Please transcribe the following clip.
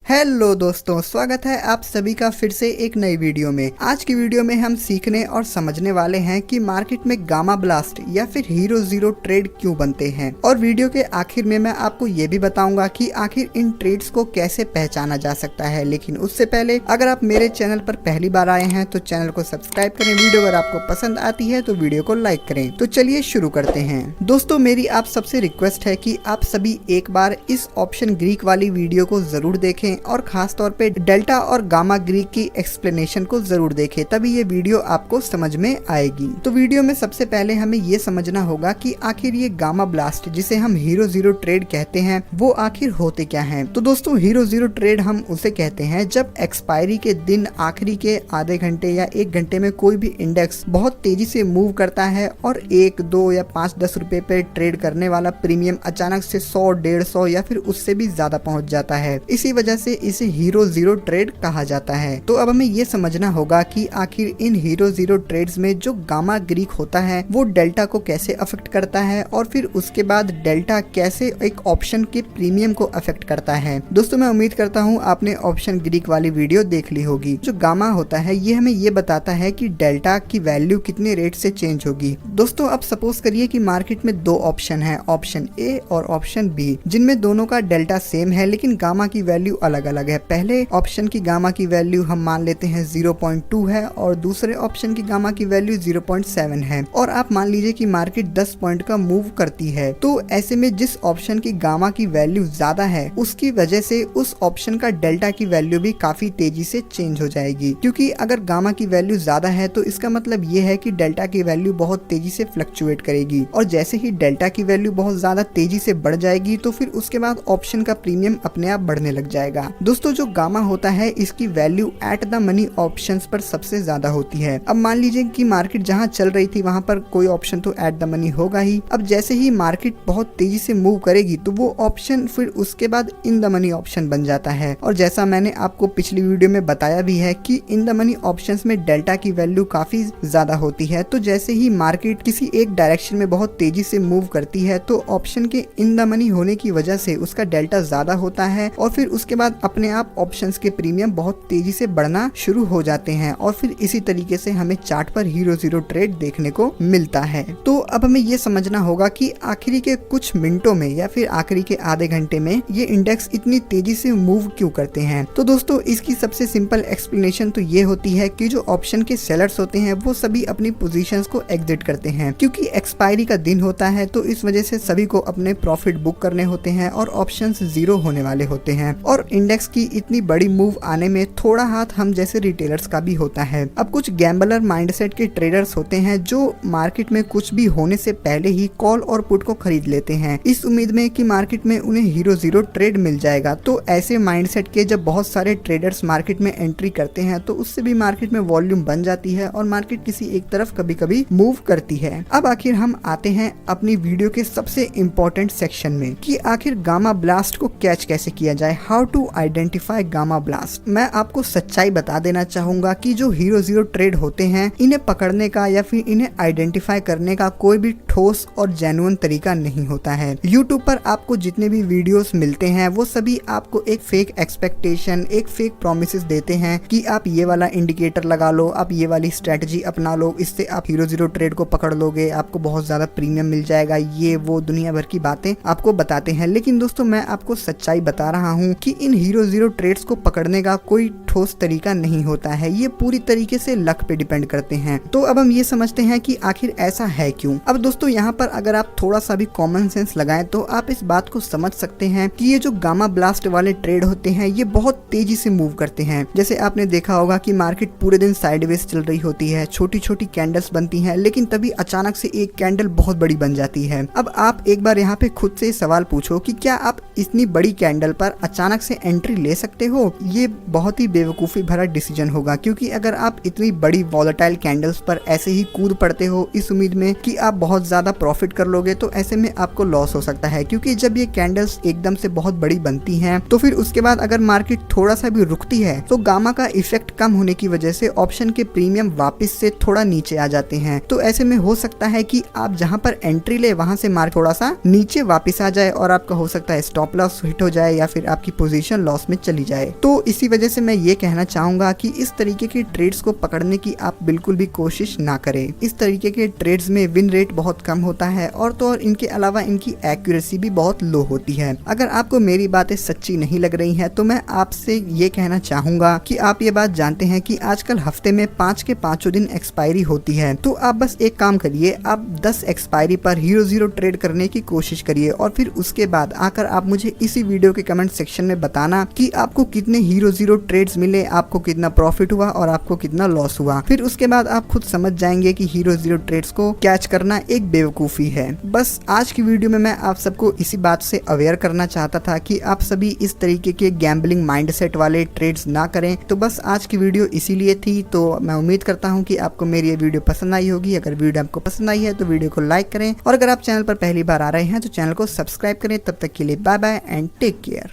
Hello दोस्तों, स्वागत है आप सभी का फिर से एक नई वीडियो में। आज की वीडियो में हम सीखने और समझने वाले हैं कि मार्केट में गामा ब्लास्ट या फिर हीरो जीरो ट्रेड क्यों बनते हैं। और वीडियो के आखिर में मैं आपको ये भी बताऊंगा कि आखिर इन ट्रेड्स को कैसे पहचाना जा सकता है। लेकिन उससे पहले अगर आप मेरे चैनल पर पहली बार आए हैं तो चैनल को सब्सक्राइब करें। वीडियो अगर आपको पसंद आती है तो वीडियो को लाइक करें। तो चलिए शुरू करते हैं। दोस्तों, मेरी आप सबसे रिक्वेस्ट है कि आप सभी एक बार इस ऑप्शन ग्रीक वाली वीडियो को जरूर देखें और खास तौर पे डेल्टा और गामा ग्रीक की एक्सप्लेनेशन को जरूर देखें, तभी ये वीडियो आपको समझ में आएगी। तो वीडियो में सबसे पहले हमें ये समझना होगा कि आखिर ये गामा ब्लास्ट जिसे हम हीरो जीरो ट्रेड कहते हैं वो आखिर होते क्या हैं। तो दोस्तों, हीरो जीरो ट्रेड हम उसे कहते हैं जब एक्सपायरी के दिन आखिरी के आधे घंटे या 1 घंटे में कोई भी इंडेक्स बहुत तेजी से मूव करता है और 1, 2 या 5-10 रुपए पे ट्रेड करने वाला प्रीमियम अचानक से 100, 150 या फिर उससे भी ज्यादा पहुंच जाता है। इसी वजह से इसे हीरो जीरो ट्रेड कहा जाता है। तो अब हमें ये समझना होगा कि आखिर इन हीरो जीरो ट्रेड्स में जो गामा ग्रीक होता है वो डेल्टा को कैसे अफेक्ट करता है और फिर उसके बाद डेल्टा कैसे एक ऑप्शन के प्रीमियम को अफेक्ट करता है। दोस्तों, मैं उम्मीद करता हूँ आपने ऑप्शन ग्रीक वाली वीडियो देख ली होगी। जो गामा होता है ये हमें ये बताता है कि डेल्टा की वैल्यू कितने रेट से चेंज होगी। दोस्तों, अब सपोज करिए कि मार्केट में 2 ऑप्शन है, ऑप्शन ए और ऑप्शन बी, जिनमें दोनों का डेल्टा सेम है लेकिन गामा की वैल्यू अलग अलग है। पहले ऑप्शन की गामा की वैल्यू हम मान लेते हैं 0.2 है और दूसरे ऑप्शन की गामा की वैल्यू 0.7 है। और आप मान लीजिए कि मार्केट 10 पॉइंट का मूव करती है, तो ऐसे में जिस ऑप्शन की गामा की वैल्यू ज्यादा है उसकी वजह से उस ऑप्शन का डेल्टा की वैल्यू भी काफी तेजी से चेंज हो जाएगी। क्योंकि अगर गामा की वैल्यू ज्यादा है तो इसका मतलब ये है कि डेल्टा की वैल्यू बहुत तेजी से फ्लक्चुएट करेगी और जैसे ही डेल्टा की वैल्यू बहुत ज्यादा तेजी से बढ़ जाएगी तो फिर उसके बाद ऑप्शन का प्रीमियम अपने आप बढ़ने लग जाएगा। दोस्तों, जो गामा होता है इसकी value at the money options पर सबसे ज्यादा होती है। अब मान लीजिए कि मार्केट जहां चल रही थी वहां पर कोई ऑप्शन तो एट द मनी होगा ही। अब जैसे ही मार्केट बहुत तेजी से मूव करेगी तो वो ऑप्शन फिर उसके बाद इन द मनी ऑप्शन बन जाता है। और जैसा मैंने आपको पिछली वीडियो में बताया भी है कि इन द मनी ऑप्शंस में डेल्टा की वैल्यू काफी ज्यादा होती है। तो जैसे ही मार्केट किसी एक डायरेक्शन में बहुत तेजी से मूव करती है तो ऑप्शन के इन द मनी होने की वजह से उसका डेल्टा ज्यादा होता है और फिर उसके बाद अपने आप ऑप्शंस के प्रीमियम बहुत तेजी से बढ़ना शुरू हो जाते हैं और फिर इसी तरीके से हमें चार्ट पर हीरो जीरो ट्रेड देखने को मिलता है। तो अब हमें ये समझना होगा कि आखिरी के कुछ मिनटों में या फिर आखिरी के आधे घंटे में ये इंडेक्स इतनी तेजी से मूव क्यों करते हैं। तो दोस्तों, इसकी सबसे सिंपल एक्सप्लेनेशन तो ये होती है कि जो ऑप्शन के सेलर्स होते हैं वो सभी अपनी पोजीशंस को एग्जिट करते हैं। क्योंकि एक्सपायरी का दिन होता है तो इस वजह से सभी को अपने प्रॉफिट बुक करने होते हैं और ऑप्शंस जीरो होने वाले होते हैं और इंडेक्स की इतनी बड़ी मूव आने में थोड़ा हाथ हम जैसे रिटेलर्स का भी होता है। अब कुछ गैम्बलर माइंडसेट के ट्रेडर्स होते हैं जो मार्केट में कुछ भी होने से पहले ही कॉल और पुट को खरीद लेते हैं इस उम्मीद में कि मार्केट में उन्हें हीरो जीरो ट्रेड मिल जाएगा। तो ऐसे माइंडसेट के जब बहुत सारे ट्रेडर्स मार्केट में एंट्री करते हैं तो उससे भी मार्केट में वॉल्यूम बन जाती है और मार्केट किसी एक तरफ कभी कभी मूव करती है। अब आखिर हम आते हैं अपनी वीडियो के सबसे इम्पोर्टेंट सेक्शन में कि आखिर गामा ब्लास्ट को कैच कैसे किया जाए, how to identify gamma blast. मैं आपको सच्चाई बता देना चाहूंगा कि जो हीरो जीरो ट्रेड होते हैं इन्हें पकड़ने का या फिर इन्हें आइडेंटिफाई करने का कोई भी ठोस और जेन्युइन तरीका नहीं होता है। यूट्यूब पर आपको जितने भी वीडियोस मिलते हैं वो सभी आपको एक फेक एक्सपेक्टेशन, एक फेक प्रोमिसेस देते हैं कि आप ये वाला इंडिकेटर लगा लो, आप ये वाली स्ट्रेटजी अपना लो, इससे आप हीरो जीरो ट्रेड को पकड़ लोगे, आपको बहुत ज्यादा प्रीमियम मिल जाएगा, ये वो दुनिया भर की बातें आपको बताते हैं। लेकिन दोस्तों, मैं आपको सच्चाई बता रहा हूँ कि इन हीरो जीरो ट्रेड्स को पकड़ने का कोई ठोस तरीका नहीं होता है, ये पूरी तरीके से लक पे डिपेंड करते हैं। तो अब हम ये समझते हैं कि आखिर ऐसा है क्यों। अब दोस्तों, यहाँ पर अगर आप थोड़ा सा भी कॉमन सेंस लगाएं तो आप इस बात को समझ सकते हैं कि ये जो गामा ब्लास्ट वाले ट्रेड होते हैं ये बहुत तेजी से मूव करते हैं। जैसे आपने देखा होगा कि मार्केट पूरे दिन साइडवेज चल रही होती है, छोटी छोटी कैंडल्स बनती हैं, लेकिन तभी अचानक से एक कैंडल बहुत बड़ी बन जाती है। अब आप एक बार यहाँ पे खुद से सवाल पूछो कि क्या आप इतनी बड़ी कैंडल पर अचानक से एंट्री ले सकते हो। ये बहुत ही बेवकूफी भरा डिसीजन होगा, क्योंकि अगर आप इतनी बड़ी वॉलेटाइल कैंडल्स पर ऐसे ही कूद पड़ते हो इस उम्मीद में कि आप बहुत ज्यादा प्रॉफिट कर लोगे तो ऐसे में आपको लॉस हो सकता है। क्योंकि जब ये कैंडल्स एकदम से बहुत बड़ी बनती हैं तो फिर उसके बाद अगर मार्केट थोड़ा सा भी रुकती है तो गामा का इफेक्ट कम होने की वजह से ऑप्शन के प्रीमियम वापस से थोड़ा नीचे आ जाते हैं। तो ऐसे में हो सकता है कि आप जहां पर एंट्री ले वहां से मार्केट थोड़ा सा नीचे वापस आ जाए और आपका हो सकता है स्टॉप लॉस हिट हो जाए या फिर आपकी पोजीशन पोजीशन लॉस में चली जाए। तो इसी वजह से मैं ये कहना चाहूंगा कि इस तरीके के ट्रेड्स को पकड़ने की आप बिल्कुल भी कोशिश ना करें। इस तरीके के ट्रेड्स में विन रेट बहुत कम होता है और तो और इनके अलावा इनकी एक्यूरेसी भी बहुत लो होती है। अगर आपको मेरी बातें सच्ची नहीं लग रही हैं तो मैं आपसे ये कहना चाहूंगा कि आप ये बात जानते हैं कि आजकल हफ्ते में 5 के 5 दिन एक्सपायरी होती है। तो आप बस एक काम करिए, आप 10 एक्सपायरी पर हीरो जीरो ट्रेड करने की कोशिश करिए और फिर उसके बाद आकर आप मुझे इसी वीडियो के कमेंट सेक्शन में बताना कि आपको कितने हीरो जीरो ट्रेड्स मिले, आपको कितना प्रॉफिट हुआ और आपको कितना लॉस हुआ। फिर उसके बाद आप खुद समझ जाएंगे कि हीरो जीरो ट्रेड्स को कैच करना एक बेवकूफी है। बस आज की वीडियो में मैं आप सबको इसी बात से अवेयर करना चाहता था कि आप सभी इस तरीके के गैम्बलिंग माइंडसेट वाले ट्रेड्स ना करें। तो बस आज की वीडियो इसीलिए थी। तो मैं उम्मीद करता हूं कि आपको मेरी ये वीडियो पसंद आई होगी। अगर वीडियो आपको पसंद आई है तो वीडियो को लाइक करें और अगर आप चैनल पर पहली बार आ रहे हैं तो चैनल को सब्सक्राइब करें। तब तक के लिए bye bye and take care.